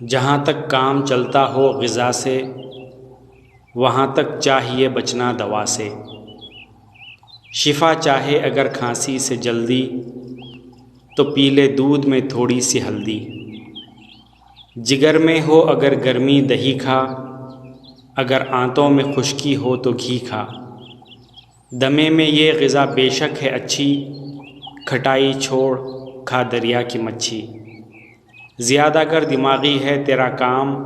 جہاں تک کام چلتا ہو غذا سے وہاں تک چاہیے بچنا دوا سے۔ شفا چاہے اگر کھانسی سے جلدی تو پی لے دودھ میں تھوڑی سی ہلدی۔ جگر میں ہو اگر گرمی دہی کھا، اگر آنتوں میں خشکی ہو تو گھی کھا۔ دمے میں یہ غذا بے شک ہے اچھی، کھٹائی چھوڑ کھا دریا کی مچھی۔ زیادہ اگر دماغی ہے تیرا کام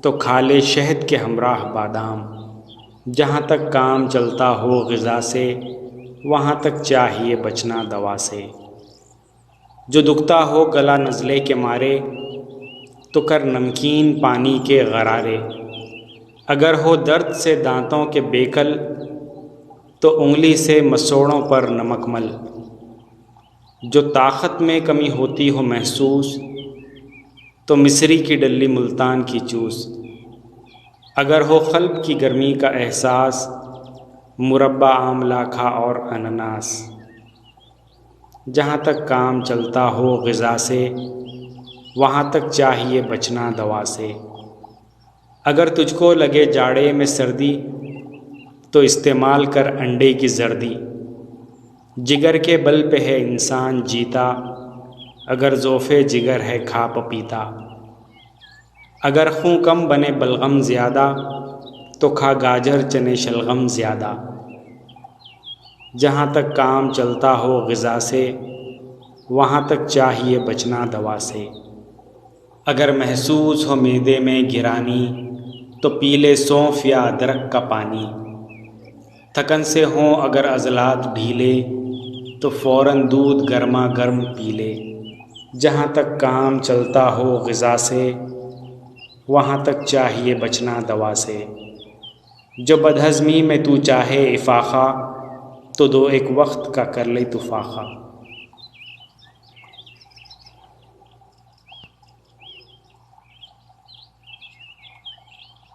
تو کھا لے شہد کے ہمراہ بادام۔ جہاں تک کام چلتا ہو غذا سے وہاں تک چاہیے بچنا دوا سے۔ جو دکھتا ہو گلا نزلے کے مارے تو کر نمکین پانی کے غرارے۔ اگر ہو درد سے دانتوں کے بیکل تو انگلی سے مسوڑوں پر نمک مل۔ جو طاقت میں کمی ہوتی ہو محسوس تو مصری کی ڈلی ملتان کی چوس۔ اگر ہو قلب کی گرمی کا احساس مربع آملہ کھا اور انناس۔ جہاں تک کام چلتا ہو غذا سے وہاں تک چاہیے بچنا دوا سے۔ اگر تجھ کو لگے جاڑے میں سردی تو استعمال کر انڈے کی زردی۔ جگر کے بل پہ ہے انسان جیتا، اگر ذوف جگر ہے کھا پپیتا۔ اگر خون کم بنے بلغم زیادہ تو کھا گاجر چنے شلغم زیادہ۔ جہاں تک کام چلتا ہو غذا سے وہاں تک چاہیے بچنا دوا سے۔ اگر محسوس ہو معدے میں گرانی تو پی لے سونف یا ادرک کا پانی۔ تھکن سے ہوں اگر عضلات ڈھیلے تو فوراً دودھ گرما گرم پی لے۔ جہاں تک کام چلتا ہو غذا سے وہاں تک چاہیے بچنا دوا سے۔ جو بدہضمی میں تو چاہے افاقہ تو دو ایک وقت کا کر لے تو فاقہ۔